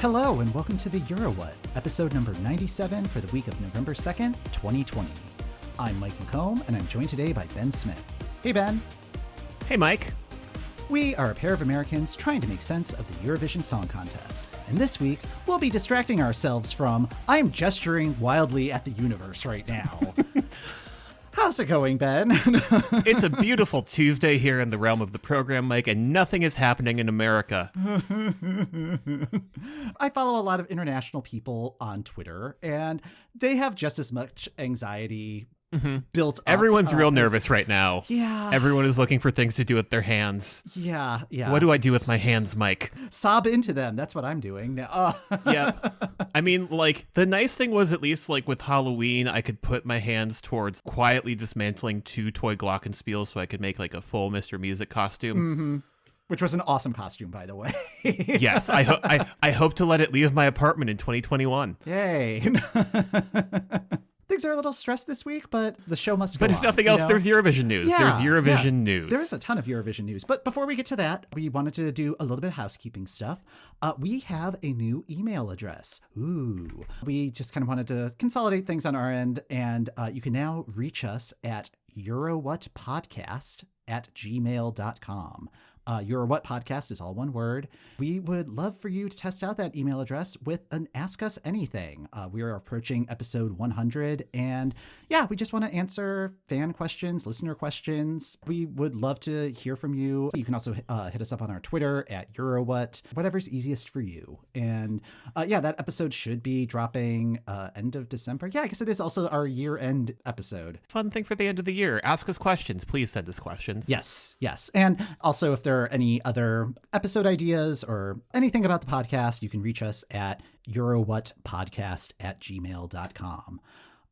Hello and welcome to the Euro What, episode number 97 for the week of November 2nd, 2020. I'm Mike McComb and I'm joined today by Ben Smith. Hey Ben. Hey Mike. We are a pair of Americans trying to make sense of the Eurovision Song Contest. And this week, we'll be distracting ourselves from, I'm gesturing wildly at the universe right now. How's it going, Ben? It's a beautiful Tuesday here in the realm of the program, Mike, and nothing is happening in America. I follow a lot of international people on Twitter, and they have just as much anxiety built up. Everyone's real nervous right now. Yeah. Everyone is looking for things to do with their hands. Yeah. What do I do with my hands, Mike? Sob into them. That's what I'm doing now. Yeah. I mean, like, the nice thing was at least, like, with Halloween, I could put my hands towards quietly dismantling 2 toy glockenspiels so I could make, like, a full Mr. Music costume. Mm-hmm. Which was an awesome costume, by the way. Yes, I hope to let it leave my apartment in 2021. Yay. Things are a little stressed this week, but the show must go on. But if nothing else, there's Eurovision news. Yeah, there's Eurovision news. There's a ton of Eurovision news. But before we get to that, we wanted to do a little bit of housekeeping stuff. We have a new email address. Ooh. We just kind of wanted to consolidate things on our end, and you can now reach us at eurowhatpodcast@gmail.com. Your What Podcast is all one word. We would love for you to test out that email address with an Ask Us Anything. We are approaching episode 100, and yeah, we just want to answer fan questions, listener questions. We would love to hear from you. You can also hit us up on our Twitter at EuroWhat, whatever's easiest for you. And yeah, that episode should be dropping end of December. Yeah, I guess it is also our year-end episode. Fun thing for the end of the year. Ask us questions. Please send us questions. Yes. And also, if there are any other episode ideas or anything about the podcast, you can reach us at eurowhatpodcast@gmail.com.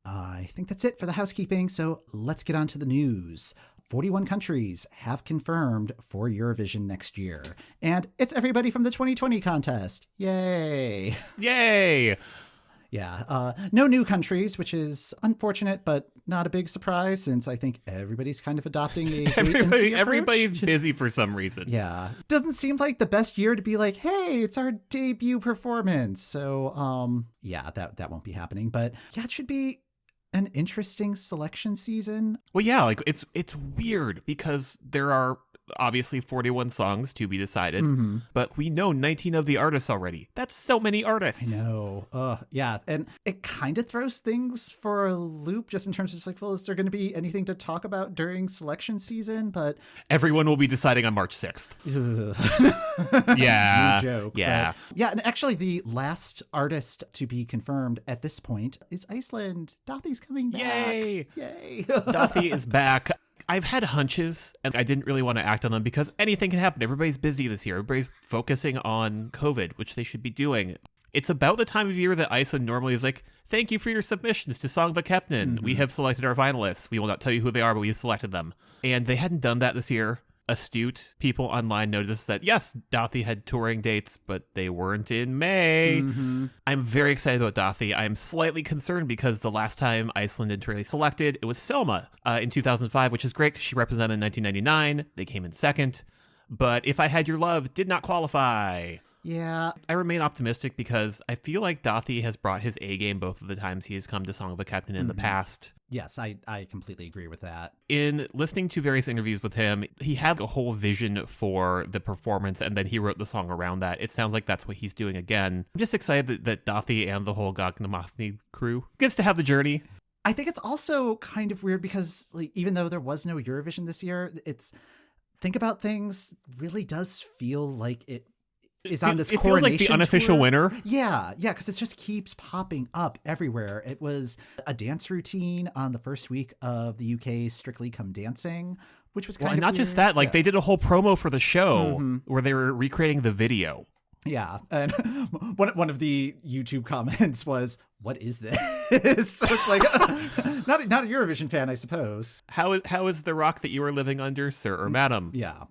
I think that's it for the housekeeping, so let's get on to the news. 41 countries have confirmed for Eurovision next year, and it's everybody from the 2020 contest. Yay! Yay! Yeah, no new countries, which is unfortunate, but not a big surprise since I think everybody's kind of adopting a everybody's busy for some reason. Yeah. Doesn't seem like the best year to be like, hey, it's our debut performance. So, yeah, that won't be happening. But yeah, it should be an interesting selection season. Well, yeah, like it's weird because there are obviously 41 songs to be decided, but we know 19 of the artists already. That's so many artists. I know. Yeah. And it kind of throws things for a loop just in terms of just like, well, is there going to be anything to talk about during selection season? But everyone will be deciding on March 6th. Yeah. No joke. Yeah. But, yeah. And actually the last artist to be confirmed at this point is Iceland. Daði's coming back. Yay. Daði is back. I've had hunches, and I didn't really want to act on them because anything can happen. Everybody's busy this year. Everybody's focusing on COVID, which they should be doing. It's about the time of year that Iceland normally is like, thank you for your submissions to Song Keppnin. We have selected our finalists. We will not tell you who they are, but we have selected them. And they hadn't done that this year. Astute people online noticed that, yes, Daði had touring dates, but they weren't in May. I'm very excited about Daði. I'm slightly concerned because the last time Iceland internally selected, it was Selma in 2005, which is great because she represented in 1999. They came in second. But If I Had Your Love did not qualify. Yeah. I remain optimistic because I feel like Daði has brought his A game both of the times he has come to Song of a Captain in the past. Yes, I completely agree with that. In listening to various interviews with him, he had a whole vision for the performance, and then he wrote the song around that. It sounds like that's what he's doing again. I'm just excited that Daði and the whole Gagnamagnið crew gets to have the journey. I think it's also kind of weird because, like, even though there was no Eurovision this year, Think About Things really does feel like it is on this coronation feels like the unofficial tour. Winner. Yeah, because it just keeps popping up everywhere. It was a dance routine on the first week of the UK's Strictly Come Dancing, which was kind of not weird. just that, like they did a whole promo for the show where they were recreating the video. Yeah, and one of the YouTube comments was, what is this? So it's like, not a Eurovision fan, I suppose. How is the rock that you are living under, sir or madam? Yeah.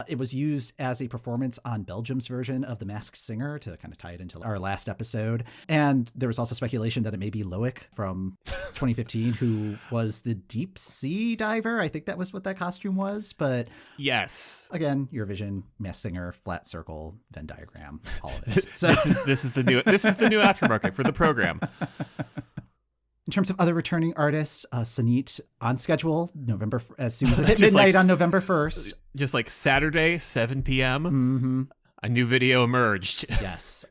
It was used as a performance on Belgium's version of The Masked Singer to kind of tie it into our last episode. And there was also speculation that it may be Loic from 2015, who was the deep sea diver. I think that was what that costume was. But yes, again, Eurovision, Masked Singer, flat circle, Venn diagram, all of it. So this is the new aftermarket for the program. In terms of other returning artists, Senhit on schedule as soon as it hit midnight on November 1st. Just like Saturday, 7 p.m. Mm-hmm. A new video emerged. Yes.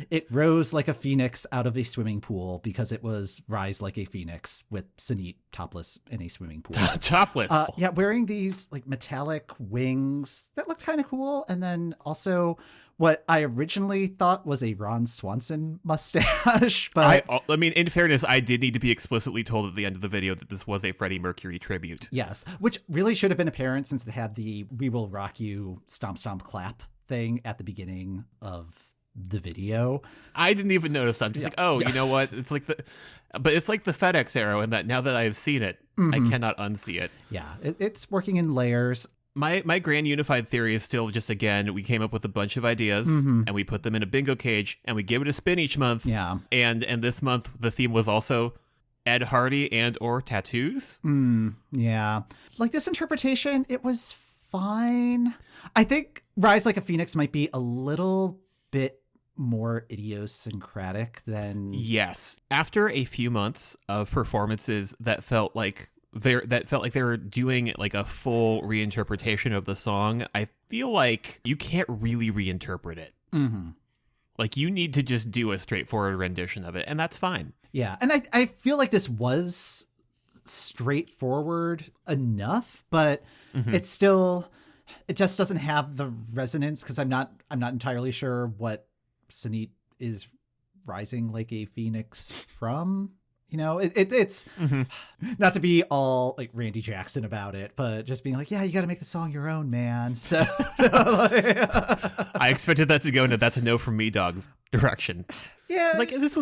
It rose like a phoenix out of a swimming pool because it was Rise Like a Phoenix with Senhit topless in a swimming pool. Topless. Yeah, wearing these like metallic wings that looked kind of cool. And then also what I originally thought was a Ron Swanson mustache. But I mean, in fairness, I did need to be explicitly told at the end of the video that this was a Freddie Mercury tribute. Yes, which really should have been apparent since it had the "We Will Rock You" stomp stomp clap thing at the beginning of the video. I didn't even notice. I'm just you know what? It's like the FedEx arrow, and that now that I've seen it, I cannot unsee it. Yeah, it's working in layers. My grand unified theory is still just, again, we came up with a bunch of ideas and we put them in a bingo cage and we give it a spin each month. Yeah. And this month the theme was also Ed Hardy and or tattoos. Yeah. Like this interpretation, it was fine. I think Rise Like a Phoenix might be a little bit more idiosyncratic than... Yes. After a few months of performances that felt like they were doing like a full reinterpretation of the song, I feel like you can't really reinterpret it. Like you need to just do a straightforward rendition of it, and that's fine. Yeah, and I feel like this was straightforward enough, but it's still, it just doesn't have the resonance because I'm not entirely sure what Senhit is rising like a phoenix from. You know, it's not to be all like Randy Jackson about it, but just being like, yeah, you got to make the song your own, man. So I expected that to go into "that's a no from me, dog" direction. Yeah, like this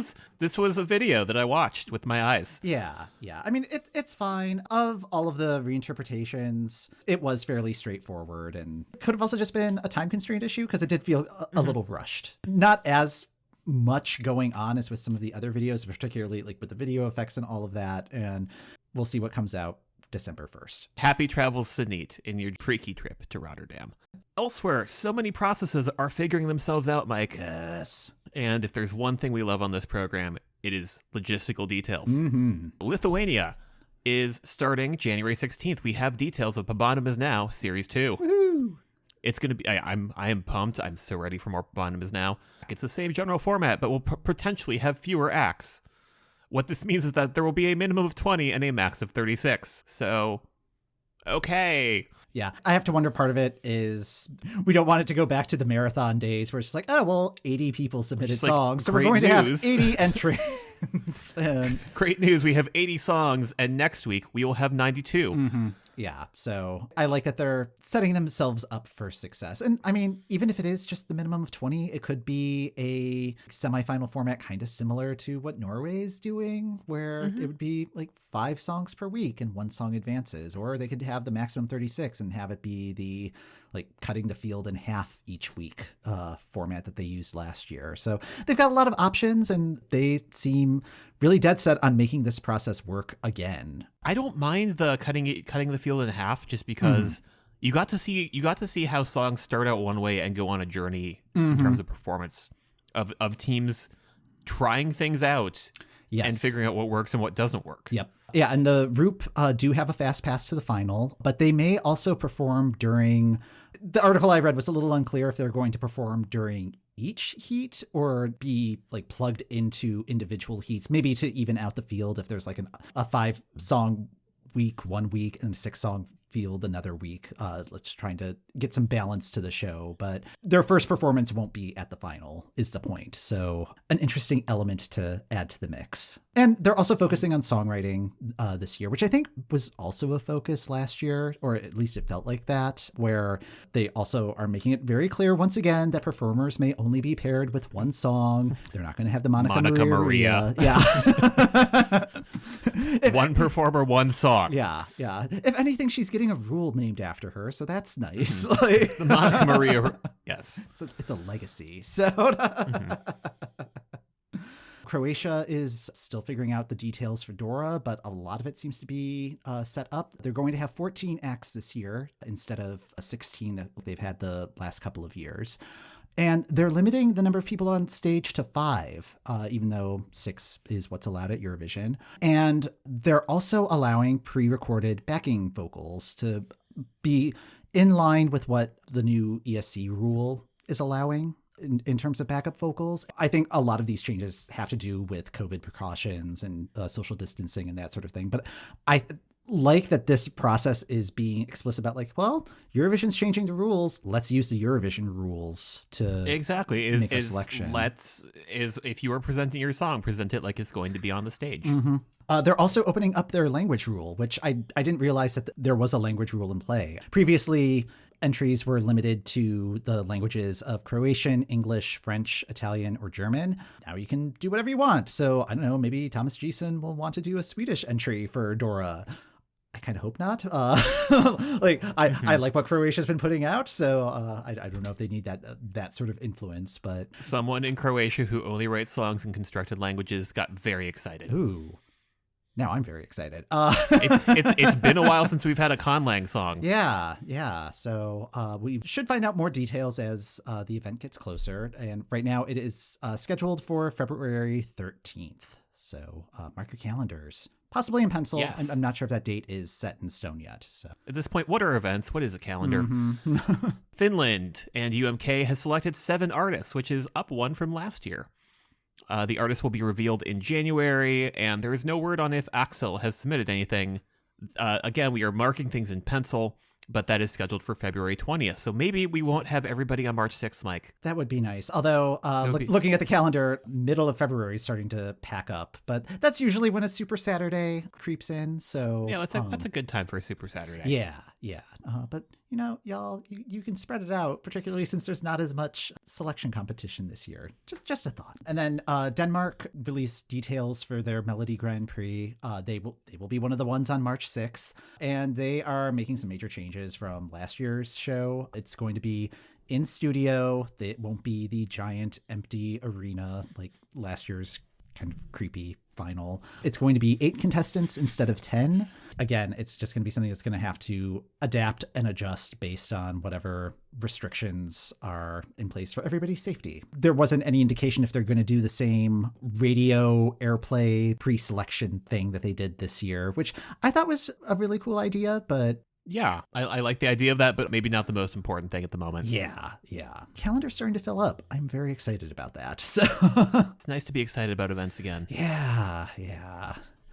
was a video that I watched with my eyes. Yeah. I mean, it's fine. Of all of the reinterpretations, it was fairly straightforward, and could have also just been a time constraint issue because it did feel a little rushed. Not as much going on as with some of the other videos, particularly like with the video effects and all of that. And we'll see what comes out December 1st. Happy travels, Senhit, in your Prix trip to Rotterdam. Elsewhere, so many processes are figuring themselves out, Mike. Yes. And if there's one thing we love on this program, it is logistical details. Lithuania is starting January 16th. We have details of Pabandom is Now, Series 2. Woohoo! It's going to be, I am pumped. I'm so ready for more Pabandom is Now. It's the same general format, but will potentially have fewer acts. What this means is that there will be a minimum of 20 and a max of 36. So, okay. Yeah, I have to wonder, part of it is we don't want it to go back to the marathon days where it's just like, oh, well, 80 people submitted songs, so we're going to have 80 entrants. And... Great news, we have 80 songs, and next week we will have 92. Yeah, so I like that they're setting themselves up for success. And I mean, even if it is just the minimum of 20, it could be a semifinal format kind of similar to what Norway is doing, where it would be like 5 songs per week and 1 song advances, or they could have the maximum 36 and have it be the like cutting the field in half each week format that they used last year. So they've got a lot of options, and they seem really dead set on making this process work again. I don't mind the cutting the field in half, just because you got to see how songs start out one way and go on a journey in terms of performance of teams trying things out. Yes. And figuring out what works and what doesn't work. Yep. Yeah, and the group do have a fast pass to the final, but they may also perform during... The article I read was a little unclear if they're going to perform during each heat or be like plugged into individual heats, maybe to even out the field if there's like a 5-song week 1 week and a 6-song field another week. Let's trying to get some balance to the show, but their first performance won't be at the final is the point. So an interesting element to add to the mix. And they're also focusing on songwriting this year, which I think was also a focus last year, or at least it felt like that, where they also are making it very clear once again that performers may only be paired with one song. They're not going to have the Monica Maria. Yeah. One performer, one song. Yeah. If anything, she's getting a rule named after her, so that's nice. The Monica Maria. Yes. It's a legacy. So... Croatia is still figuring out the details for Dora, but a lot of it seems to be set up. They're going to have 14 acts this year instead of 16 that they've had the last couple of years. And they're limiting the number of people on stage to 5, even though 6 is what's allowed at Eurovision. And they're also allowing pre-recorded backing vocals to be in line with what the new ESC rule is allowing. In terms of backup vocals. I think a lot of these changes have to do with COVID precautions and social distancing and that sort of thing. But I like that this process is being explicit about like, well, Eurovision's changing the rules. Let's use the Eurovision rules to make our selection. If you are presenting your song, present it like it's going to be on the stage. Mm-hmm. They're also opening up their language rule, which I didn't realize that there was a language rule in play. Previously, entries were limited to the languages of Croatian, English, French, Italian, or German. Now you can do whatever you want. So I don't know, maybe Thomas Gieson will want to do a Swedish entry for Dora. I kind of hope not. I like what Croatia's been putting out, so I don't know if they need that sort of influence. But someone in Croatia who only writes songs in constructed languages got very excited. Ooh. Now I'm very excited. It's been a while since we've had a Conlang song. Yeah. So we should find out more details as the event gets closer. And right now it is scheduled for February 13th. So mark your calendars. Possibly in pencil. Yes. I'm not sure if that date is set in stone yet. So at this point, what are events? What is a calendar? Mm-hmm. Finland and UMK has selected 7 artists, which is up 1 from last year. The artist will be revealed in January, and there is no word on if Axel has submitted anything. Again, we are marking things in pencil, but that is scheduled for February 20th. So maybe we won't have everybody on March 6th, Mike. That would be nice. Although, looking at the calendar, middle of February is starting to pack up. But that's usually when a Super Saturday creeps in. So yeah, that's a good time for a Super Saturday. Yeah. But, y'all, you can spread it out, particularly since there's not as much selection competition this year. Just a thought. And then Denmark released details for their Melodi Grand Prix. They will be one of the ones on March 6th. And they are making some major changes from last year's show. It's going to be in studio. It won't be the giant empty arena like last year's kind of creepy final. It's going to be 8 contestants instead of 10. Again, it's just going to be something that's going to have to adapt and adjust based on whatever restrictions are in place for everybody's safety. There wasn't any indication if they're going to do the same radio airplay pre-selection thing that they did this year, which I thought was a really cool idea, but yeah, I like the idea of that, but maybe not the most important thing at the moment. Yeah. Calendar's starting to fill up. I'm very excited about that. So it's nice to be excited about events again. Yeah.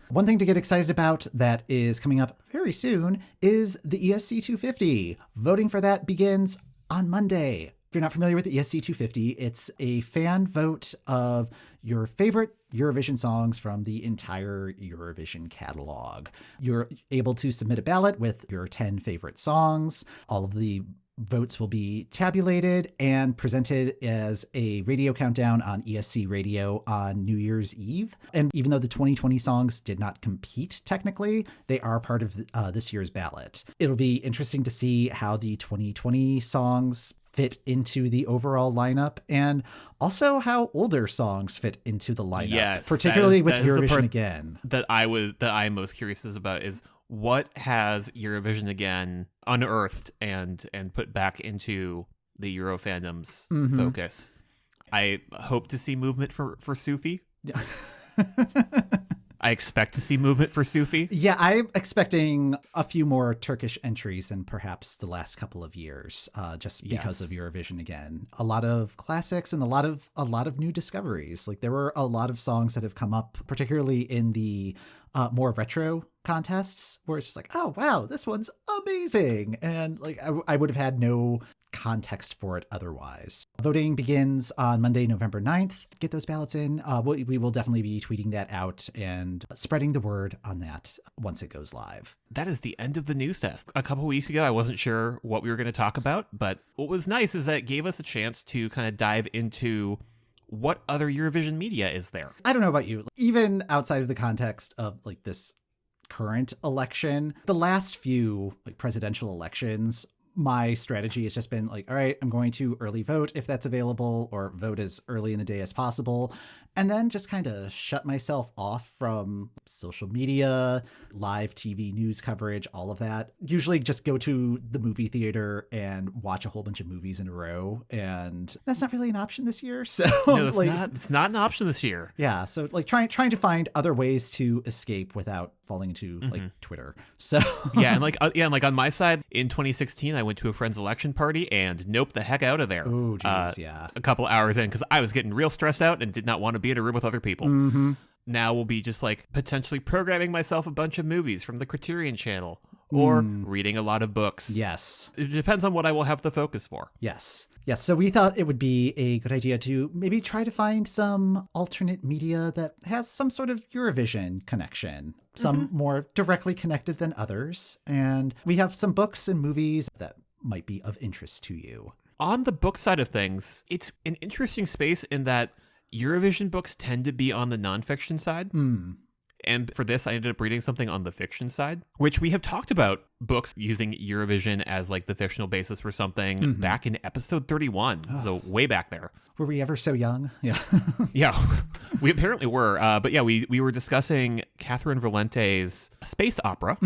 One thing to get excited about that is coming up very soon is the ESC 250. Voting for that begins on Monday. If you're not familiar with the ESC 250, it's a fan vote of your favorite Eurovision songs from the entire Eurovision catalog. You're able to submit a ballot with your 10 favorite songs. All of the votes will be tabulated and presented as a radio countdown on ESC Radio on New Year's Eve. And even though the 2020 songs did not compete technically, they are part of this year's ballot. It'll be interesting to see how the 2020 songs fit into the overall lineup, and also how older songs fit into the lineup. Yes, particularly with Eurovision Again. That I'm most curious about is what has Eurovision Again unearthed and put back into the Euro fandom's focus. I hope to see movement for Sufi. Yeah. I expect to see movement for Sufi. Yeah, I'm expecting a few more Turkish entries than perhaps the last couple of years, just because of Eurovision Again. A lot of classics and a lot of new discoveries. Like there were a lot of songs that have come up, particularly in the more retro contests, where it's just like, oh wow, this one's amazing, and like I would have had no context for it otherwise. Voting begins on Monday, November 9th. Get those ballots in. We will definitely be tweeting that out and spreading the word on that once it goes live. That is the end of the news desk. A couple weeks ago, I wasn't sure what we were going to talk about, but what was nice is that it gave us a chance to kind of dive into what other Eurovision media is there. I don't know about you. Even outside of the context of like this current election, the last few like presidential elections, my strategy has just been like, all right, I'm going to early vote if that's available, or vote as early in the day as possible. And then just kind of shut myself off from social media, live TV news coverage, all of that. Usually just go to the movie theater and watch a whole bunch of movies in a row. And that's not really an option this year. So no, it's not an option this year. Yeah. So like trying to find other ways to escape without falling into like Twitter. So and like on my side in 2016, I went to a friend's election party and nope the heck out of there. Oh, geez, yeah. A couple hours in because I was getting real stressed out and did not want to be in a room with other people. Now we'll be just like potentially programming myself a bunch of movies from the Criterion channel or reading a lot of books. Yes. It depends on what I will have the focus for. Yes. Yes. So we thought it would be a good idea to maybe try to find some alternate media that has some sort of Eurovision connection, some more directly connected than others. And we have some books and movies that might be of interest to you. On the book side of things, it's an interesting space in that Eurovision books tend to be on the nonfiction side. And for this, I ended up reading something on the fiction side, which we have talked about books using Eurovision as like the fictional basis for something back in episode 31. So way back there. Were we ever so young? Yeah. Yeah, we apparently were. But yeah, we were discussing Catherine Valente's space opera.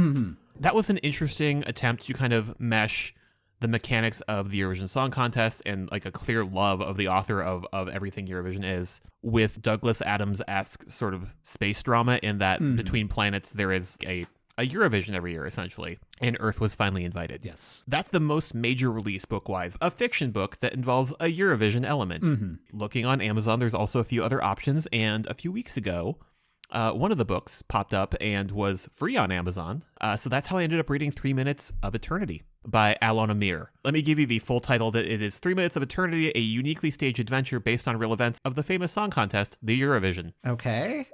That was an interesting attempt to kind of mesh the mechanics of the Eurovision Song Contest and like a clear love of the author of everything Eurovision is with Douglas Adams-esque sort of space drama in that between planets there is a Eurovision every year, essentially, and Earth was finally invited. Yes. That's the most major release book-wise, a fiction book that involves a Eurovision element. Looking on Amazon, there's also a few other options, and a few weeks ago, one of the books popped up and was free on Amazon. So that's how I ended up reading 3 Minutes of Eternity by Alon Amir. Let me give you the full title. That it is 3 Minutes of Eternity, a uniquely staged adventure based on real events of the famous song contest, the Eurovision. Okay.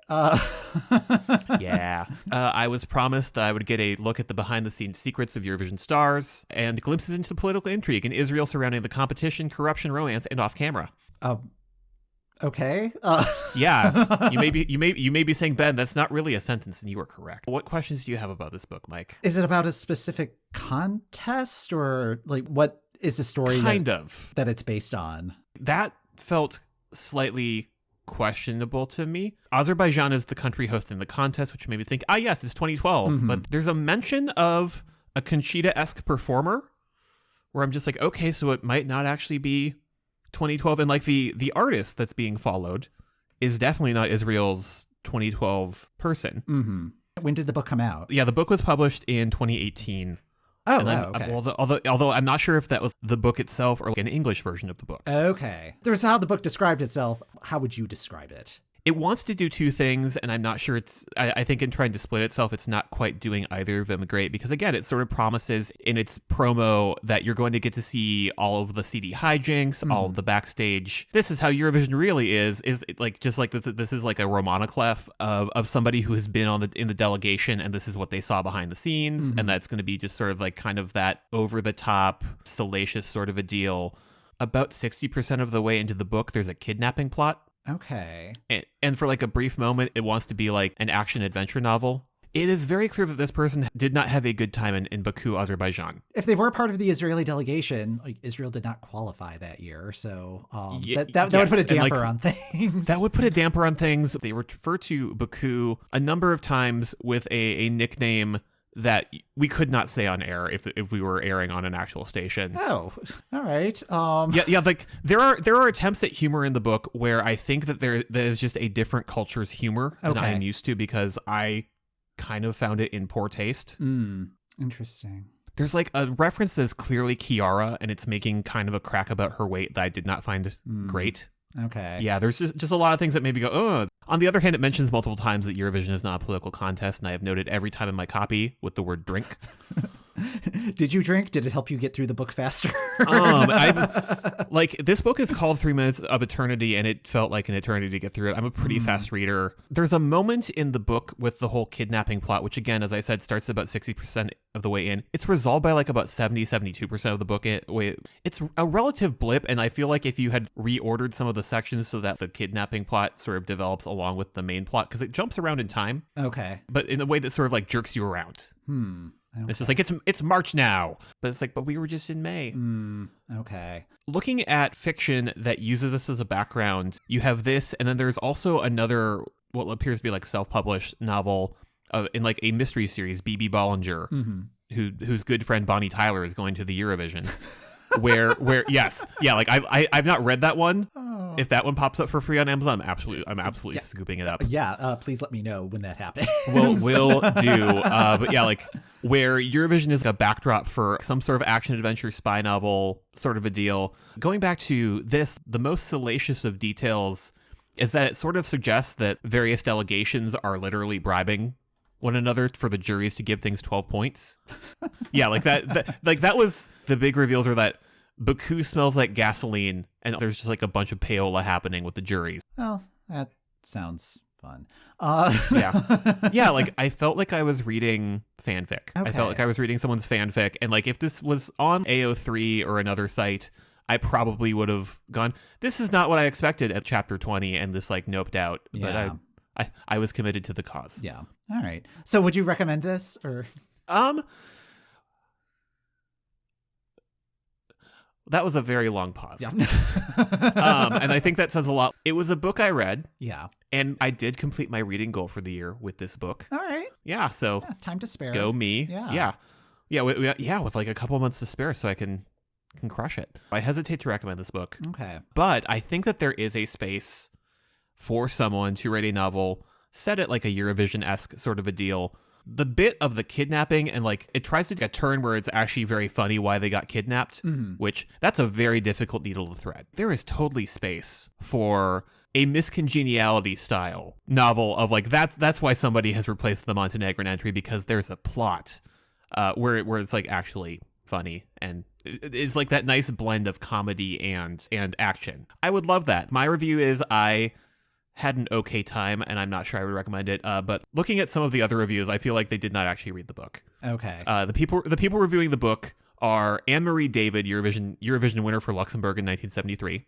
Yeah. I was promised that I would get a look at the behind-the-scenes secrets of Eurovision stars and glimpses into the political intrigue in Israel surrounding the competition, corruption, romance, and off-camera. Okay. Yeah, you may be saying, Ben, that's not really a sentence, and you are correct. What questions do you have about this book, Mike? Is it about a specific contest, or like what is the story that it's based on? That felt slightly questionable to me. Azerbaijan is the country hosting the contest, which made me think, yes, it's 2012. But there's a mention of a Conchita-esque performer where I'm just like, okay, so it might not actually be 2012, and like the artist that's being followed is definitely not Israel's 2012 person. When did the book come out? Yeah, the book was published in 2018. Oh, wow, okay. Although I'm not sure if that was the book itself or like an English version of the book. Okay. There's how the book described itself. How would you describe it? It wants to do two things, and I'm not sure I think in trying to split itself, it's not quite doing either of them great, because again, it sort of promises in its promo that you're going to get to see all of the CD hijinks, all of the backstage. This is how Eurovision really is like, just like this is like a romaniclef of somebody who has been in the delegation, and this is what they saw behind the scenes, and that's going to be just sort of like kind of that over-the-top, salacious sort of a deal. About 60% of the way into the book, there's a kidnapping plot. Okay. And for like a brief moment, it wants to be like an action-adventure novel. It is very clear that this person did not have a good time in Baku, Azerbaijan. If they were part of the Israeli delegation, like Israel did not qualify that year, so that would put a damper on things. That would put a damper on things. They refer to Baku a number of times with a nickname that we could not say on air if we were airing on an actual station. Oh, all right. Yeah. Like there are attempts at humor in the book where I think that there is just a different culture's humor than I am used to, because I kind of found it in poor taste. Interesting. There's like a reference that is clearly Kiara, and it's making kind of a crack about her weight that I did not find great. Okay. Yeah, there's just a lot of things that maybe go, oh. On the other hand, it mentions multiple times that Eurovision is not a political contest, and I have noted every time in my copy with the word drink. Did you drink? Did it help you get through the book faster? Like, this book is called 3 Minutes of Eternity, and it felt like an eternity to get through it. I'm a pretty fast reader. There's a moment in the book with the whole kidnapping plot, which, again, as I said, starts about 60% of the way in. It's resolved by like about 72% of the book. It's a relative blip, and I feel like if you had reordered some of the sections so that the kidnapping plot sort of develops along with the main plot, because it jumps around in time. Okay. But in a way that sort of like jerks you around. Okay. It's just like, it's March now. But it's like, but we were just in May. Okay. Looking at fiction that uses this as a background, you have this, and then there's also another, what appears to be like self-published novel in like a mystery series, B.B. Bollinger, whose good friend Bonnie Tyler is going to the Eurovision. where yes, yeah, like I've not read that one. If that one pops up for free on Amazon, I'm absolutely scooping it up. Yeah, please let me know when that happens. We'll do. But yeah, like where Eurovision is a backdrop for some sort of action adventure spy novel sort of a deal. Going back to this, the most salacious of details is that it sort of suggests that various delegations are literally bribing one another for the juries to give things 12 points. Yeah, like that was the big reveals, are that Baku smells like gasoline, and there's just like a bunch of payola happening with the juries. Well, that sounds fun. Yeah, like I felt like I was reading fanfic. Okay. I felt like I was reading someone's fanfic, and like if this was on AO3 or another site, I probably would have gone, this is not what I expected at chapter 20, and just like noped out. Yeah. But I was committed to the cause. Yeah. All right. So would you recommend this, or? That was a very long pause. Yeah. And I think that says a lot. It was a book I read. Yeah. And I did complete my reading goal for the year with this book. All right. Yeah. So time to spare. Go me. Yeah. Yeah. With like a couple months to spare, so I can crush it. I hesitate to recommend this book. Okay. But I think that there is a space for someone to write a novel set at like a Eurovision-esque sort of a deal. The bit of the kidnapping, and like it tries to get a turn where it's actually very funny why they got kidnapped, which that's a very difficult needle to thread. There is totally space for a miscongeniality style novel of like that's why somebody has replaced the Montenegrin entry, because there's a plot where it's like actually funny, and it's like that nice blend of comedy and action. I would love that. My review is I had an okay time, and I'm not sure I would recommend it. But looking at some of the other reviews, I feel like they did not actually read the book. Okay. The people reviewing the book are Anne-Marie David, Eurovision winner for Luxembourg in 1973.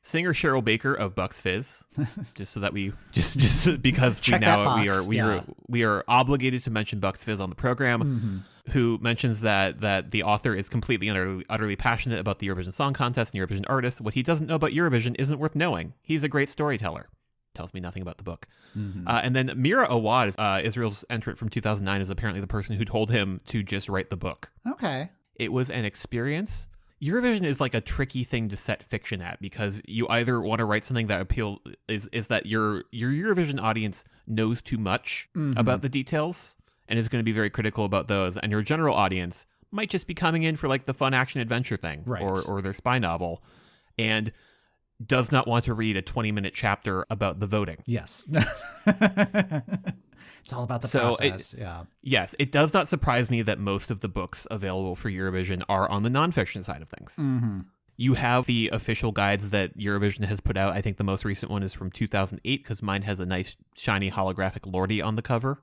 Singer Cheryl Baker of Bucks Fizz, just so that we just because we are obligated to mention Bucks Fizz on the program. Who mentions that the author is completely and utterly passionate about the Eurovision Song Contest and Eurovision artists. What he doesn't know about Eurovision isn't worth knowing. He's a great storyteller. Tells me nothing about the book. And then Mira Awad, Israel's entrant from 2009, is apparently the person who told him to just write the book. Okay. It was an experience. Eurovision is like a tricky thing to set fiction at, because you either want to write something that is that your Eurovision audience knows too much about the details and is going to be very critical about those, and your general audience might just be coming in for like the fun action adventure thing, right, or their spy novel, and does not want to read a 20-minute chapter about the voting. Yes. It's all about the process. Yes, it does not surprise me that most of the books available for Eurovision are on the nonfiction side of things. You have the official guides that Eurovision has put out. I think the most recent one is from 2008, because mine has a nice shiny holographic Lordi on the cover.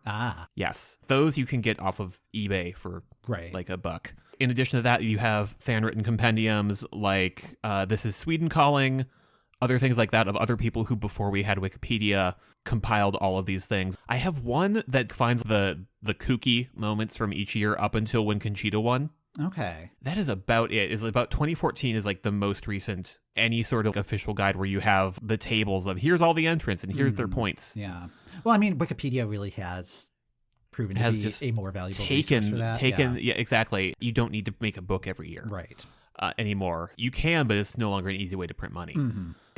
Yes, those you can get off of eBay for like $1. In addition to that, you have fan-written compendiums like This Is Sweden Calling, other things like that of other people who, before we had Wikipedia, compiled all of these things. I have one that finds the kooky moments from each year up until when Conchita won. Okay. That is about it. Is about 2014 is like the most recent any sort of official guide where you have the tables of here's all the entrants and here's their points. Yeah. Well, I mean, Wikipedia really has proven to be a more valuable resource for that. Yeah, exactly. You don't need to make a book every year. Right. Anymore. You can, but it's no longer an easy way to print money.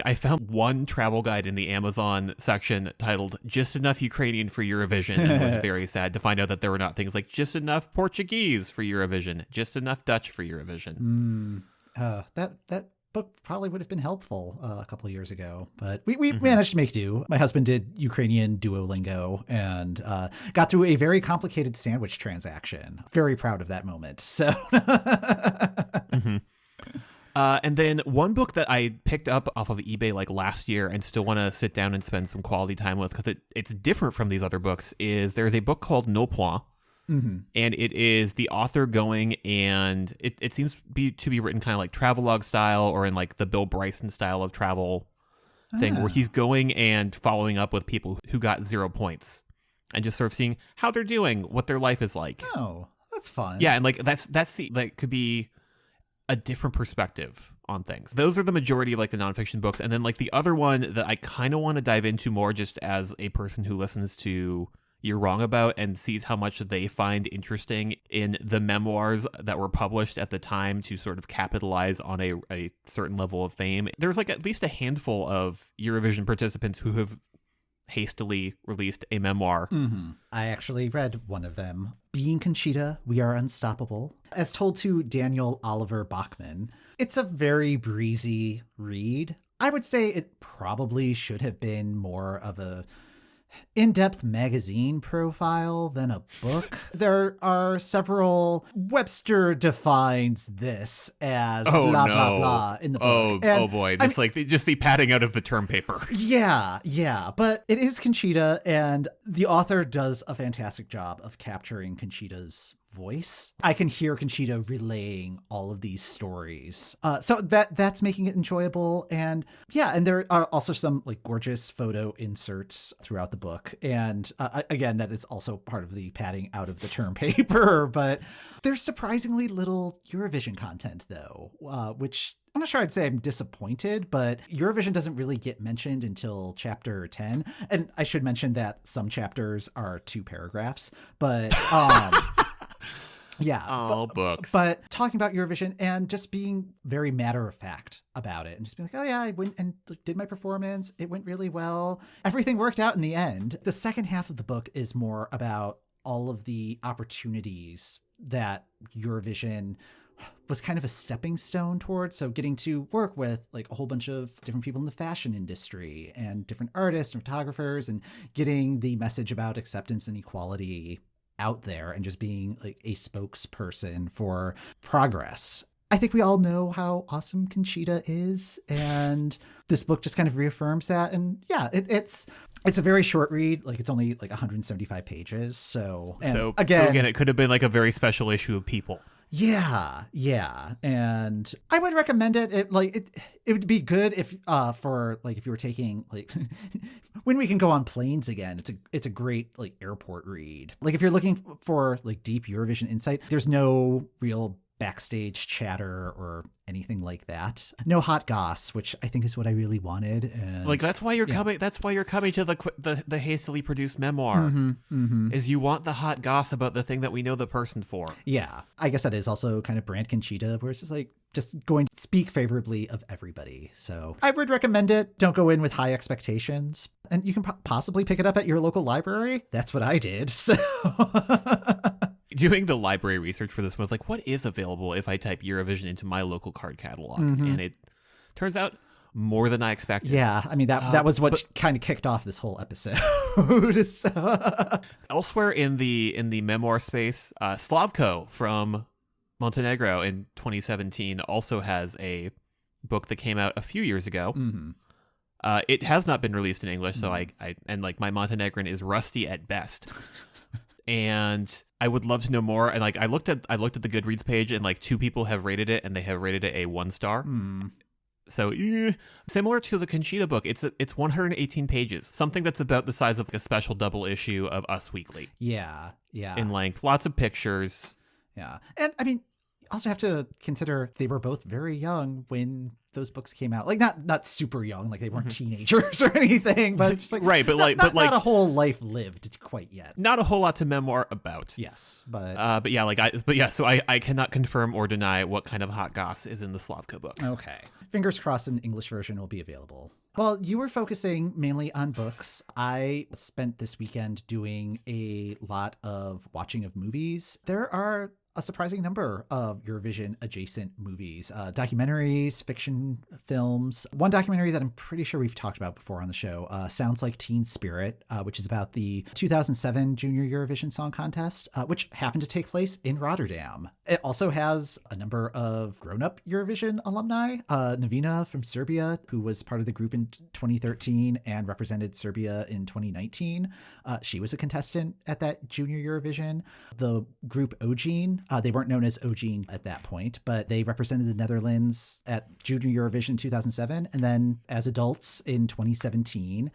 I found one travel guide in the Amazon section titled Just Enough Ukrainian for Eurovision, and was very sad to find out that there were not things like just enough Portuguese for Eurovision, just enough Dutch for Eurovision. That book probably would have been helpful a couple of years ago, but we managed to make do. My husband did Ukrainian Duolingo and got through a very complicated sandwich transaction. Very proud of that moment. So, And then one book that I picked up off of eBay like last year and still want to sit down and spend some quality time with because it's different from these other books is there's a book called No Point. And it is the author going and it seems to be written kind of like travelogue style or in like the Bill Bryson style of travel thing where he's going and following up with people who got 0 points and just sort of seeing how they're doing, what their life is like. Oh, that's fun. Yeah, and like that could be a different perspective on things. Those are the majority of like the nonfiction books. And then like the other one that I kind of want to dive into more just as a person who listens to You're Wrong About and sees how much they find interesting in the memoirs that were published at the time to sort of capitalize on a certain level of fame. There's like at least a handful of Eurovision participants who have hastily released a memoir. I actually read one of them. Being Conchita, We Are Unstoppable. As told to Daniel Oliver Bachman, it's a very breezy read. I would say it probably should have been more of a in-depth magazine profile than a book. There are several Webster defines this as blah, blah, blah in the book. Oh boy. Just the padding out of the term paper. Yeah. But it is Conchita, and the author does a fantastic job of capturing Conchita's voice. I can hear Conchita relaying all of these stories. So that's making it enjoyable. And and there are also some like gorgeous photo inserts throughout the book. And again, that is also part of the padding out of the term paper. But there's surprisingly little Eurovision content though, which I'm not sure I'd say I'm disappointed, but Eurovision doesn't really get mentioned until chapter 10. And I should mention that some chapters are 2 paragraphs, but books. But talking about Eurovision and just being very matter of fact about it and just being like, oh yeah, I went and did my performance. It went really well. Everything worked out in the end. The second half of the book is more about all of the opportunities that Eurovision was kind of a stepping stone towards. So getting to work with like a whole bunch of different people in the fashion industry and different artists and photographers and getting the message about acceptance and equality out there and just being like a spokesperson for progress. I think we all know how awesome Conchita is, and this book just kind of reaffirms that. And yeah, it's a very short read. Like it's only like 175 pages. So again, it could have been like a very special issue of People. Yeah. And I would recommend it. It would be good if for like if you were taking like when we can go on planes again. It's a great like airport read. Like if you're looking for like deep Eurovision insight, there's no real backstage chatter or anything like that. No hot goss, which I think is what I really wanted. And like that's why you're coming. That's why you're coming to the hastily produced memoir. Is you want the hot goss about the thing that we know the person for. Yeah, I guess that is also kind of brand Conchita, where it's just like just going to speak favorably of everybody. So I would recommend it. Don't go in with high expectations, and you can possibly pick it up at your local library. That's what I did. So. Doing the library research for this one, like what is available if I type Eurovision into my local card catalog, and it turns out more than I expected. Yeah, I mean that was what kind of kicked off this whole episode. So. Elsewhere in the memoir space, Slavko from Montenegro in 2017 also has a book that came out a few years ago. It has not been released in English, so I like my Montenegrin is rusty at best. And I would love to know more. And like I looked at the Goodreads page, and like 2 people have rated it, and they have rated it a 1 star. So similar to the Conchita book, it's 118 pages, something that's about the size of like a special double issue of Us Weekly. Yeah. In length, lots of pictures. Yeah, and I mean, also have to consider they were both very young when those books came out. Like not super young, like they weren't teenagers or anything, but it's just like right, but not a whole life lived quite yet. Not a whole lot to memoir about. Yes, but so I cannot confirm or deny what kind of hot goss is in the Slavko book. Okay, fingers crossed an English version will be available. Well, you were focusing mainly on books. I spent this weekend doing a lot of watching of movies. There are a surprising number of Eurovision-adjacent movies, documentaries, fiction films. One documentary that I'm pretty sure we've talked about before on the show, Sounds Like Teen Spirit, which is about the 2007 Junior Eurovision Song Contest, which happened to take place in Rotterdam. It also has a number of grown-up Eurovision alumni. Navina from Serbia, who was part of the group in 2013 and represented Serbia in 2019. She was a contestant at that Junior Eurovision. The group Ogene, they weren't known as Ogene at that point, but they represented the Netherlands at Junior Eurovision 2007 and then as adults in 2017.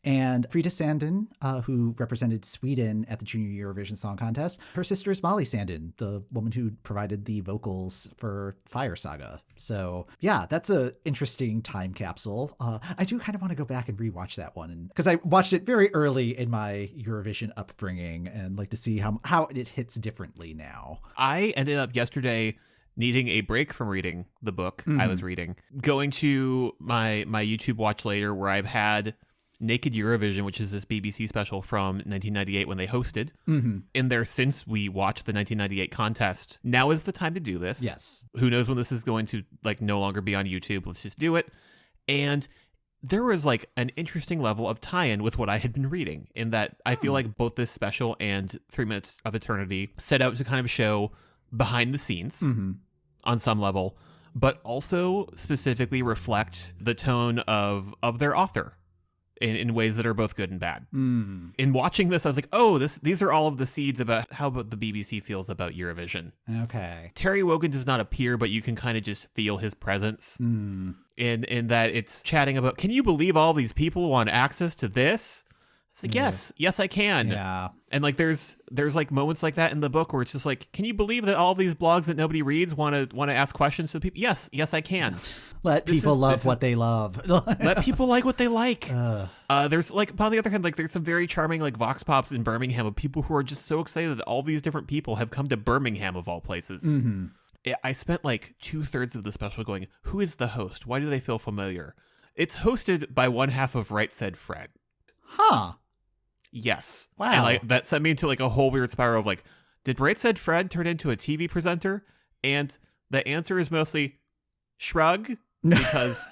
And Frida Sandin, who represented Sweden at the Junior Eurovision Song Contest, her sister is Molly Sandin, the woman who provided the vocals for Fire Saga. So yeah, that's a interesting time capsule. I do kind of want to go back and rewatch that one because I watched it very early in my Eurovision upbringing and like to see how it hits differently now. I ended up yesterday needing a break from reading the book I was reading, going to my YouTube watch later where I've had Naked Eurovision, which is this BBC special from 1998 when they hosted. In there since we watched the 1998 contest. Now is the time to do this. Yes. Who knows when this is going to like no longer be on YouTube. Let's just do it. And there was like an interesting level of tie-in with what I had been reading in that I feel like both this special and 3 Minutes of Eternity set out to kind of show behind the scenes on some level, but also specifically reflect the tone of their author. In ways that are both good and bad. In watching this, I was like, oh, these are all of the seeds about how the BBC feels about Eurovision. Okay. Terry Wogan does not appear, but you can kind of just feel his presence in that it's chatting about, can you believe all these people want access to this? It's like, yes, I can. Yeah. And like there's like moments like that in the book where it's just like, can you believe that all these blogs that nobody reads want to ask questions to people? Yes, I can. Let people love what they love. Let people like what they like. There's like, on the other hand, like there's some very charming like vox pops in Birmingham of people who are just so excited that all these different people have come to Birmingham of all places. I spent like 2/3 of the special going, who is the host? Why do they feel familiar? It's hosted by one half of Right Said Fred. Huh. Yes. Wow. And like that sent me into like a whole weird spiral of like, did Right Said Fred turn into a TV presenter? And the answer is mostly shrug, because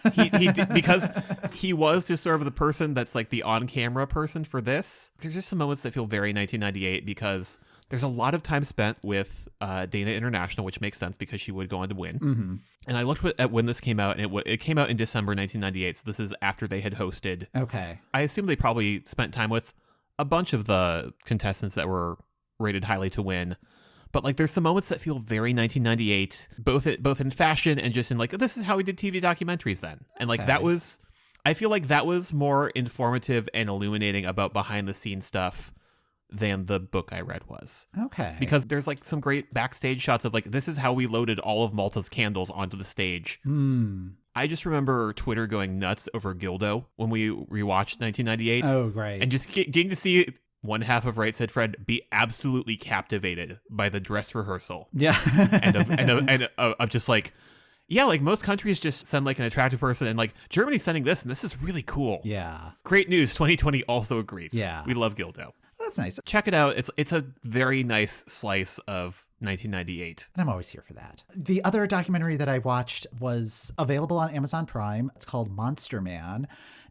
because he was just sort of the person that's like the on-camera person for this. There's just some moments that feel very 1998 because there's a lot of time spent with Dana International, which makes sense because she would go on to win. And I looked at when this came out, and it came out in December 1998, so this is after they had hosted. Okay. I assume they probably spent time with a bunch of the contestants that were rated highly to win. But like there's some moments that feel very 1998, both in fashion and just in like, this is how we did TV documentaries then. And like I feel like that was more informative and illuminating about behind the scenes stuff than the book I read was. Okay. Because there's like some great backstage shots of like, this is how we loaded all of Malta's candles onto the stage. I just remember Twitter going nuts over Gildo when we rewatched 1998. Oh, right. And just getting to see one half of Right Said Fred be absolutely captivated by the dress rehearsal. Yeah. and of just like, yeah, like most countries just send like an attractive person, and like Germany's sending this, and this is really cool. Yeah. Great news. 2020 also agrees. Yeah. We love Gildo. That's nice. Check it out. It's a very nice slice of 1998. And I'm always here for that. The other documentary that I watched was available on Amazon Prime. It's called Monster Man.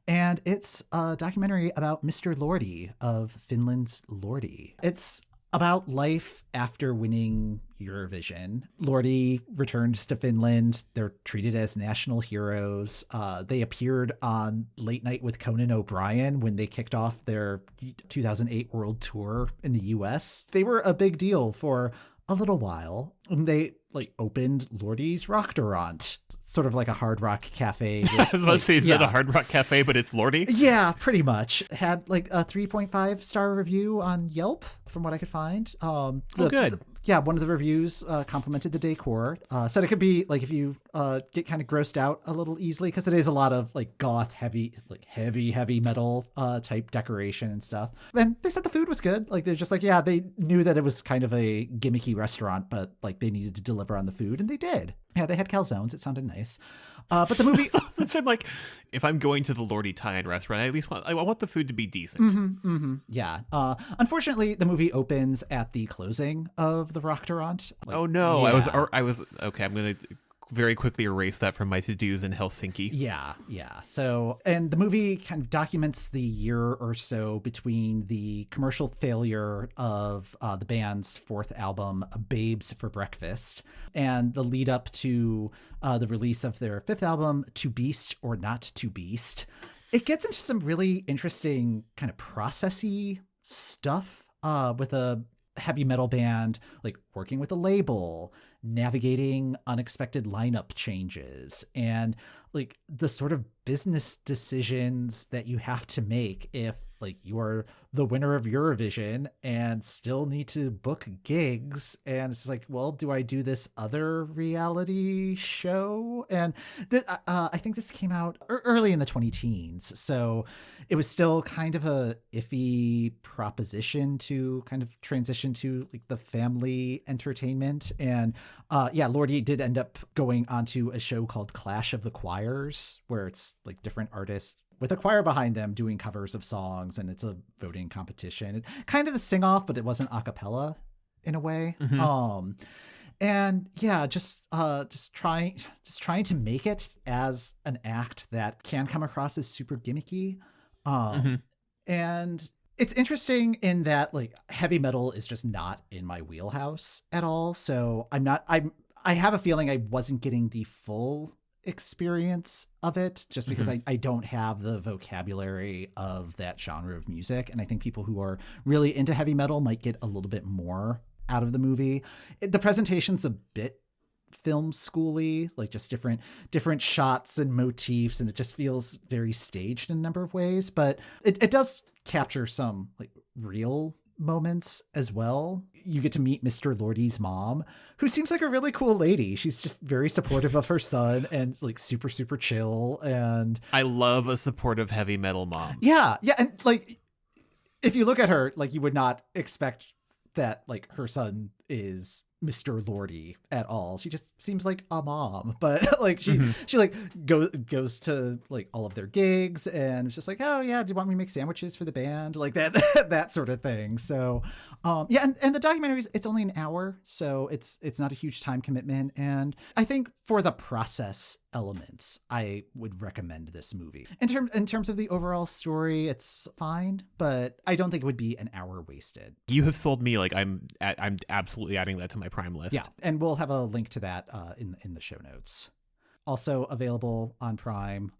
And it's a documentary about Mr. Lordi of Finland's Lordi. It's about life after winning Eurovision. Lordi returns to Finland. They're treated as national heroes. They appeared on Late Night with Conan O'Brien when they kicked off their 2008 world tour in the US. They were a big deal for a little while. They like opened Lordi's Rocktorant, sort of like a hard rock cafe. I was about to say, is it a hard rock cafe, but it's Lordi? Yeah, pretty much. Had like a 3.5 star review on Yelp, from what I could find. Good. One of the reviews complimented the decor. Said it could be like if you get kind of grossed out a little easily, because it is a lot of like goth, heavy metal type decoration and stuff. And they said the food was good. Like they're just like, yeah, they knew that it was kind of a gimmicky restaurant, but like they needed to deliver on the food, and they did. Yeah, they had calzones. It sounded nice. But the movie... So I'm like, if I'm going to the Lord Italian restaurant, I at least want the food to be decent. Yeah. Unfortunately, the movie opens at the closing of the restaurant. Oh, no. Yeah. I was... Okay, I'm going to very quickly erase that from my to-dos in Helsinki. Yeah. So, and the movie kind of documents the year or so between the commercial failure of the band's fourth album, Babes for Breakfast, and the lead up to the release of their fifth album, To Beast or Not to Beast. It gets into some really interesting kind of processy stuff with a heavy metal band, like working with a label, navigating unexpected lineup changes, and like the sort of business decisions that you have to make if like you're the winner of Eurovision and still need to book gigs. And it's like, well, do I do this other reality show? And I think this came out early in the 2010s. So it was still kind of a iffy proposition to kind of transition to like the family entertainment. And Lordi did end up going onto a show called Clash of the Choirs, where it's like different artists with a choir behind them doing covers of songs, and it's a voting competition. It kind of a sing-off, but it wasn't a cappella in a way. And yeah, just trying to make it as an act that can come across as super gimmicky. And it's interesting in that like heavy metal is just not in my wheelhouse at all. So I have a feeling I wasn't getting the full experience of it just because I don't have the vocabulary of that genre of music. And I think people who are really into heavy metal might get a little bit more out of the movie. The presentation's a bit film schooly, like just different shots and motifs, and it just feels very staged in a number of ways, but it does capture some like real moments as well. You get to meet Mr. Lordi's mom, who seems like a really cool lady. She's just very supportive of her son and like super, super chill. And I love a supportive heavy metal mom. Yeah. And like, if you look at her, like you would not expect that like her son is Mr. Lordi at all. She just seems like a mom, but like she like goes to like all of their gigs and it's just like, oh yeah, do you want me to make sandwiches for the band? Like that sort of thing. So and the documentary, it's only an hour, so it's not a huge time commitment. And I think for the process elements, I would recommend this movie. In terms of the overall story, it's fine, but I don't think it would be an hour wasted. You have sold me. Like I'm absolutely adding that to my Prime list. Yeah, and we'll have a link to that in the show notes. Also available on Prime.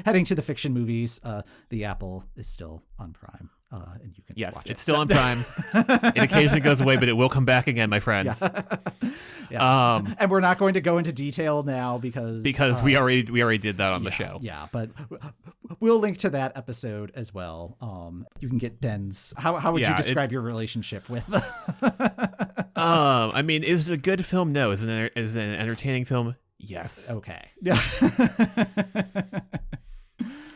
Heading to the fiction movies, The Apple is still on Prime, and you can watch it. It's still on Prime. It occasionally goes away, but it will come back again, my friends. Yeah. And we're not going to go into detail now because we already did that on the show. Yeah, but we'll link to that episode as well. You can get Ben's. How would you describe your relationship with? I mean, is it a good film? No. Is it an entertaining film? Yes. Okay. Yeah.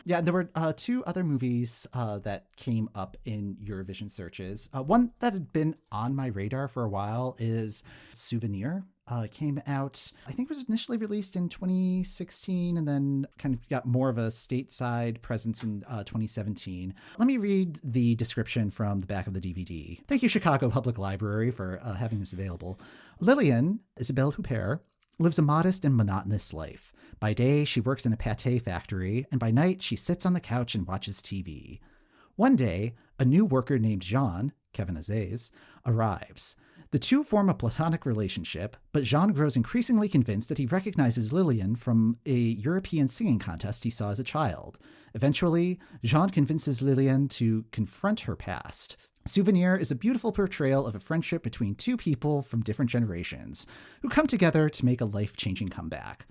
Yeah, there were two other movies that came up in Eurovision searches. One that had been on my radar for a while is Souvenir. Came out, I think it was initially released in 2016 and then kind of got more of a stateside presence in 2017. Let me read the description from the back of the DVD. Thank you, Chicago Public Library, for having this available. Lillian, Isabelle Huppert, lives a modest and monotonous life. By day, she works in a pâté factory, and by night, she sits on the couch and watches TV. One day, a new worker named Jean, Kevin Aziz, arrives. The two form a platonic relationship, but Jean grows increasingly convinced that he recognizes Lillian from a European singing contest he saw as a child. Eventually, Jean convinces Lillian to confront her past. Souvenir is a beautiful portrayal of a friendship between two people from different generations who come together to make a life-changing comeback.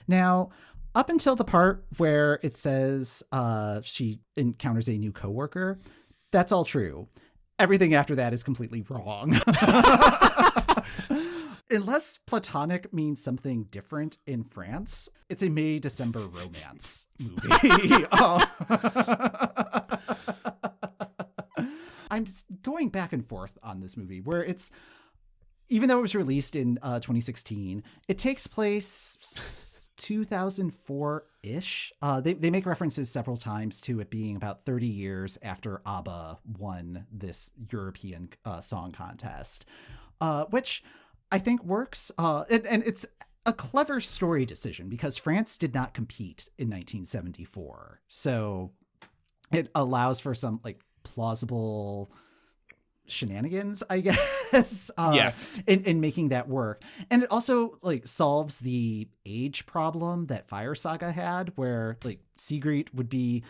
Now, up until the part where it says she encounters a new coworker, that's all true. Everything after that is completely wrong. Unless platonic means something different in France, it's a May-December romance movie. I'm going back and forth on this movie where it's even though it was released in 2016, it takes place 2004-ish. They make references several times to it being about 30 years after ABBA won this European song contest, which I think works. And it's a clever story decision because France did not compete in 1974. So it allows for some like plausible shenanigans, I guess, yes, in making that work. And it also like solves the age problem that Fire Saga had, where like Sigrid would be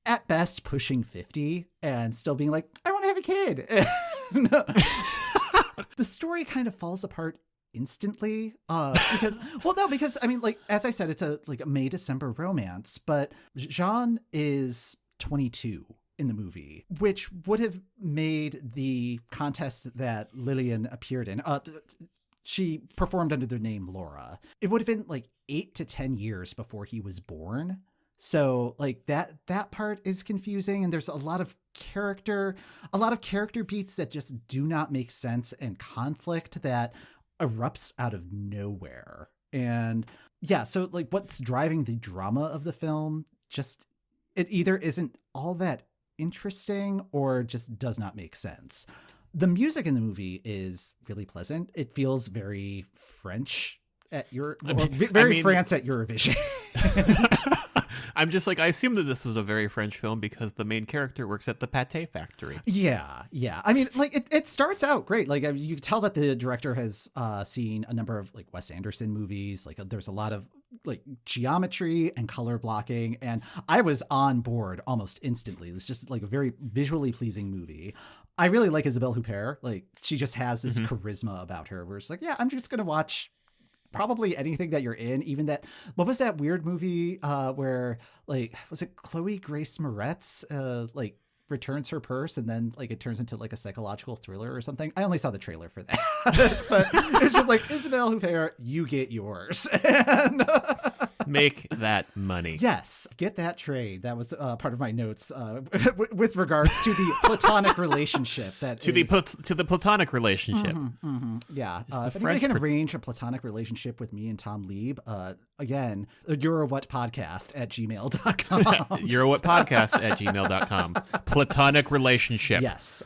at best pushing 50 and still being like, I want to have a kid. The story kind of falls apart instantly because I mean, like, as I said, it's a May-December romance, but Jean is 22 in the movie, which would have made the contest that Lillian appeared in, she performed under the name Laura, it would have been like 8 to 10 years before he was born. So like that part is confusing, and there's a lot of character beats that just do not make sense, and conflict that erupts out of nowhere. And yeah, so like what's driving the drama of the film, just it either isn't all that interesting or just does not make sense. The music in the movie is really pleasant. It feels very French at France at Eurovision. I'm just like, I assume that this was a very French film because the main character works at the pâté factory. Yeah. I mean, like it starts out great. Like you can tell that the director has seen a number of like Wes Anderson movies. Like there's a lot of like geometry and color blocking, and I was on board almost instantly. It was just like a very visually pleasing movie. I really like Isabelle Huppert. Like she just has this charisma about her where it's like, yeah, I'm just gonna watch probably anything that you're in. Even that, what was that weird movie where like, was it Chloe Grace Moretz like returns her purse and then like it turns into like a psychological thriller or something? I only saw the trailer for that. But it's just like, Isabelle Huppert, you get yours. And make that money. Yes, get that trade. That was part of my notes with regards to the platonic relationship to the platonic relationship. Yeah, if anybody can arrange a platonic relationship with me and Tom Lieb, again, eurowhatpodcast@gmail.com. eurowhatpodcast@gmail.com. Platonic relationship. Yes.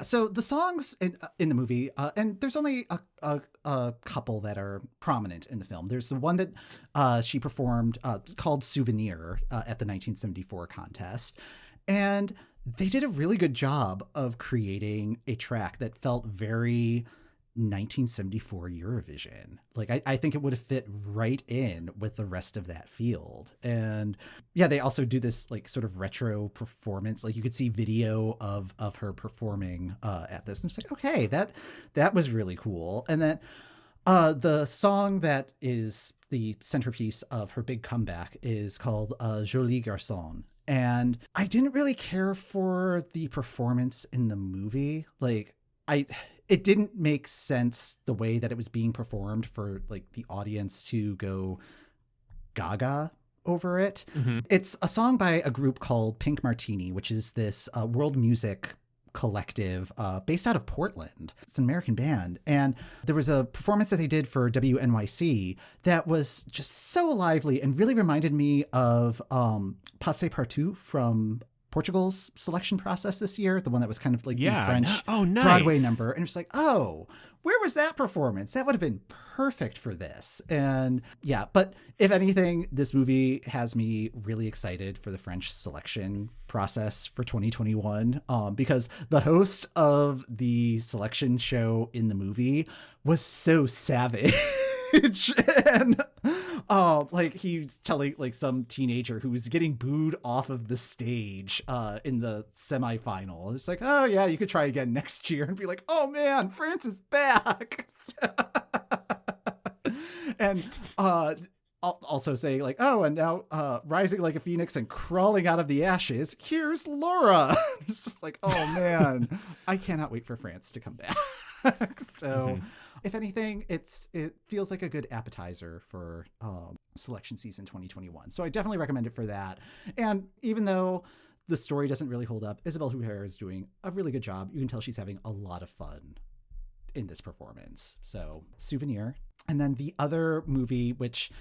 So the songs in the movie, and there's only a couple that are prominent in the film. There's the one that she performed called Souvenir at the 1974 contest. And they did a really good job of creating a track that felt very 1974 Eurovision. Like I think it would have fit right in with the rest of that field. And yeah, they also do this like sort of retro performance. Like you could see video of her performing at this, and it's like, okay, that was really cool. And then the song that is the centerpiece of her big comeback is called Joli Garçon. And I didn't really care for the performance in the movie. Like it didn't make sense the way that it was being performed for like the audience to go gaga over it. It's a song by a group called Pink Martini, which is this world music collective based out of Portland. It's an American band. And there was a performance that they did for WNYC that was just so lively and really reminded me of Passepartout from Portugal's selection process this year, the one that was kind of like the French nice. Broadway number. And it's like, oh, where was that performance? That would have been perfect for this. And yeah, but if anything, this movie has me really excited for the French selection process for 2021, because the host of the selection show in the movie was so savage. And like he's telling like some teenager who was getting booed off of the stage in the semifinal. It's like, oh yeah, you could try again next year, and be like, oh man, France is back. And also saying like, oh, and now rising like a phoenix and crawling out of the ashes, here's Laura. It's just like, oh man, I cannot wait for France to come back. So if anything, it feels like a good appetizer for selection season 2021. So I definitely recommend it for that. And even though the story doesn't really hold up, Isabelle Huppert is doing a really good job. You can tell she's having a lot of fun in this performance. So Souvenir. And then the other movie, which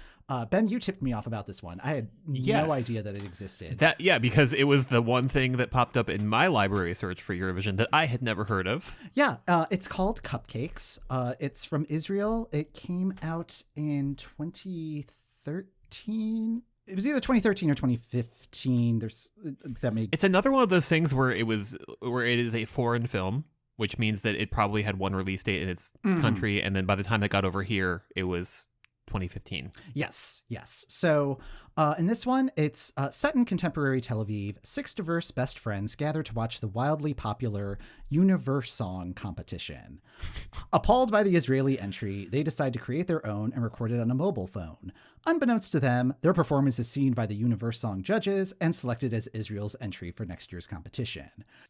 Ben, you tipped me off about this one. I had no idea that it existed. Because it was the one thing that popped up in my library search for Eurovision that I had never heard of. Yeah, it's called Cupcakes. It's from Israel. It came out in 2013. It was either 2013 or 2015. It's another one of those things where it is a foreign film, which means that it probably had one release date in its country, and then by the time it got over here, it was 2015. Yes. So in this one, it's set in contemporary Tel Aviv. 6 diverse best friends gather to watch the wildly popular Eurovision competition. Appalled by the Israeli entry, they decide to create their own and record it on a mobile phone. Unbeknownst to them, their performance is seen by the Eurovision judges and selected as Israel's entry for next year's competition.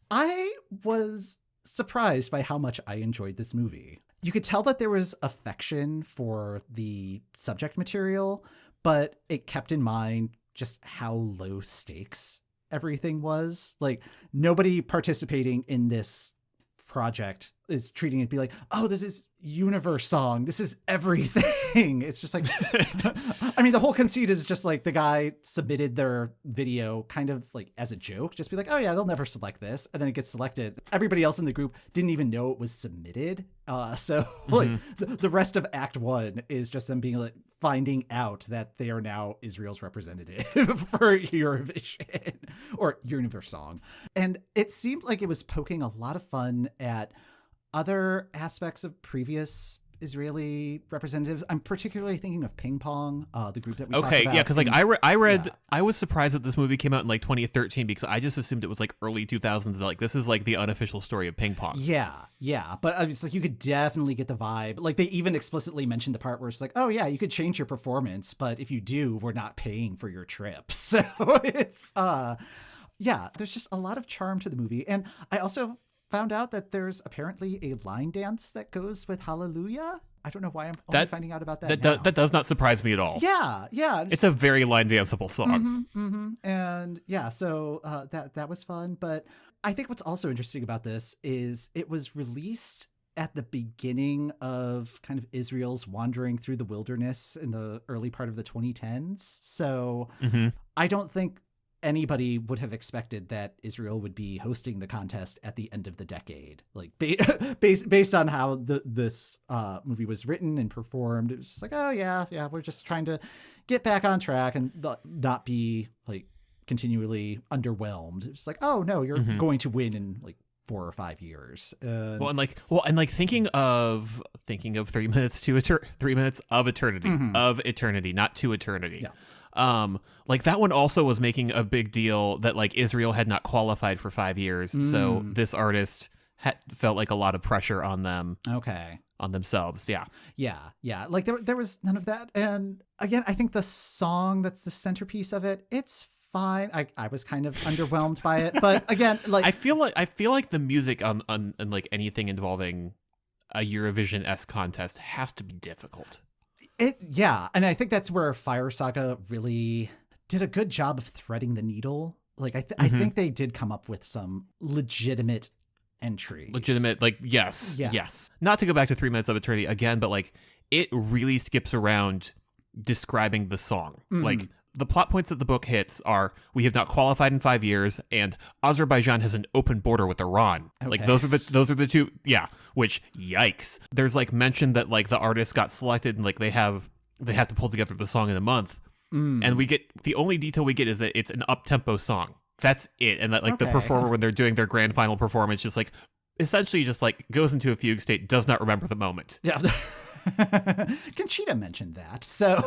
I was surprised by how much I enjoyed this movie. You could tell that there was affection for the subject material, but it kept in mind just how low stakes everything was. Like, nobody participating in this project is treating it be like, oh, this is Universe-song. This is everything. It's just like, I mean, the whole conceit is just like the guy submitted their video kind of like as a joke, just be like, oh yeah, they'll never select this. And then it gets selected. Everybody else in the group didn't even know it was submitted. Like the rest of Act 1 is just them being like, finding out that they are now Israel's representative for Eurovision or Universe-song. And it seemed like it was poking a lot of fun at other aspects of previous Israeli representatives. I'm particularly thinking of Ping Pong, the group that we talked about. Okay, yeah, because like I was surprised that this movie came out in like 2013 because I just assumed it was like early 2000s. Like, this is like the unofficial story of Ping Pong. Yeah, but it's like you could definitely get the vibe. Like, they even explicitly mentioned the part where it's like, oh yeah, you could change your performance, but if you do, we're not paying for your trip. So it's there's just a lot of charm to the movie. And I also found out that there's apparently a line dance that goes with Hallelujah. I don't know why I'm only finding out about that now. That does not surprise me at all. Yeah. It's a very line danceable song. And yeah, so that was fun. But I think what's also interesting about this is it was released at the beginning of kind of Israel's wandering through the wilderness in the early part of the 2010s. So I don't think anybody would have expected that Israel would be hosting the contest at the end of the decade. Like, based on how this movie was written and performed, it was just like, oh yeah, we're just trying to get back on track and not be like continually underwhelmed. It's like, oh no, you're going to win in like 4 or 5 years. Thinking of 3 minutes to 3 minutes of eternity, of eternity, not to eternity. Yeah. Like, that one also was making a big deal that like Israel had not qualified for 5 years. So this artist felt like a lot of pressure on them. Okay. On themselves. Yeah. Like there was none of that. And again, I think the song that's the centerpiece of it, it's fine. I was kind of underwhelmed by it, but again, like I feel like the music on like anything involving a Eurovision-esque contest has to be difficult. And I think that's where Fire Saga really did a good job of threading the needle. Like, I think they did come up with some legitimate entries. Like, yes. Not to go back to 3 minutes of eternity again, but like, it really skips around describing the song. Like, the plot points that the book hits are, we have not qualified in 5 years, and Azerbaijan has an open border with Iran. Okay. Like, those are the two. Yeah. Which, yikes. There's like mention that like the artist got selected and like they have to pull together the song in a month. And the only detail we get is that it's an up-tempo song. That's it. And that like the performer, when they're doing their grand final performance, just like essentially just like goes into a fugue state, does not remember the moment. Yeah. Conchita mentioned that, so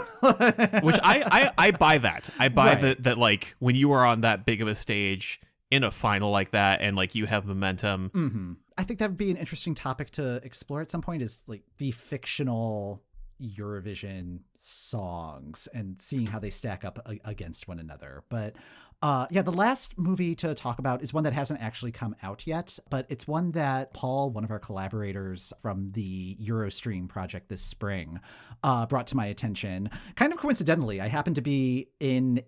which I buy that. I buy that like when you are on that big of a stage in a final like that and like you have momentum. I think that would be an interesting topic to explore at some point, is like the fictional Eurovision songs and seeing how they stack up against one another. But The last movie to talk about is one that hasn't actually come out yet, but it's one that Paul, one of our collaborators from the Eurostream project this spring, brought to my attention. Kind of coincidentally, I happened to be in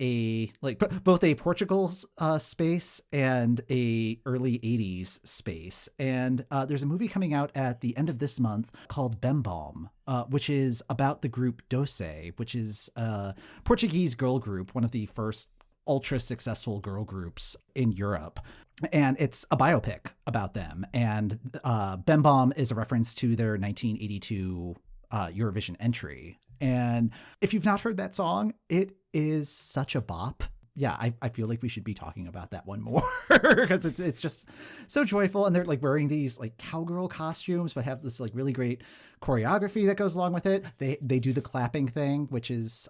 both a Portugal space and a early 80s space. And there's a movie coming out at the end of this month called Pabandom, which is about the group Doce, which is a Portuguese girl group, one of the first ultra successful girl groups in Europe. And it's a biopic about them. And Pabandom is a reference to their 1982 Eurovision entry. And if you've not heard that song, it is such a bop. Yeah, I feel like we should be talking about that one more because it's just so joyful. And they're like wearing these like cowgirl costumes, but have this like really great choreography that goes along with it. They do the clapping thing, which is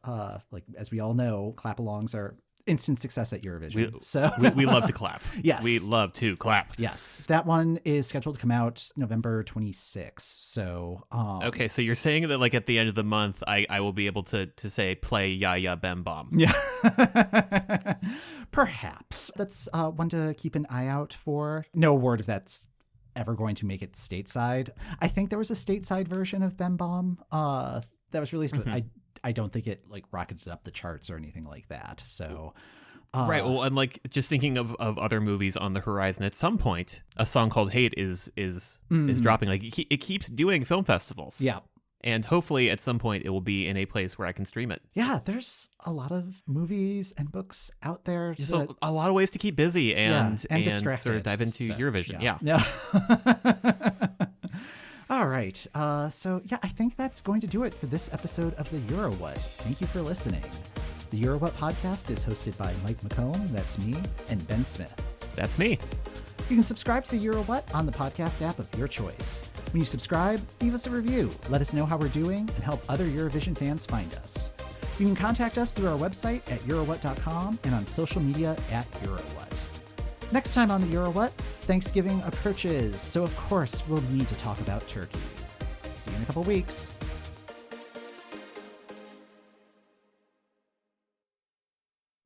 like, as we all know, clap-alongs are instant success at Eurovision. We love to clap. Yes. We love to clap. Yes. That one is scheduled to come out November 26th. So okay, so you're saying that like at the end of the month I will be able to say play Ya Ya Pabandom. Yeah. Perhaps. That's one to keep an eye out for. No word if that's ever going to make it stateside. I think there was a stateside version of Pabandom that was released, but I don't think it like rocketed up the charts or anything like that. So, right. Well, and like just thinking of other movies on the horizon, at some point, a song called "Hate" is dropping. Like it keeps doing film festivals. Yeah. And hopefully at some point it will be in a place where I can stream it. Yeah, there's a lot of movies and books out there. Just a lot of ways to keep busy and distracted. Sort of dive into Eurovision. Yeah. All right. So, I think that's going to do it for this episode of the Euro What. Thank you for listening. The Euro What podcast is hosted by Mike McComb, that's me, and Ben Smith. That's me. You can subscribe to the Euro What on the podcast app of your choice. When you subscribe, leave us a review, let us know how we're doing, and help other Eurovision fans find us. You can contact us through our website at eurowhat.com and on social media at EuroWhat. Next time on the Euro What, Thanksgiving approaches, so of course we'll need to talk about turkey. See you in a couple weeks.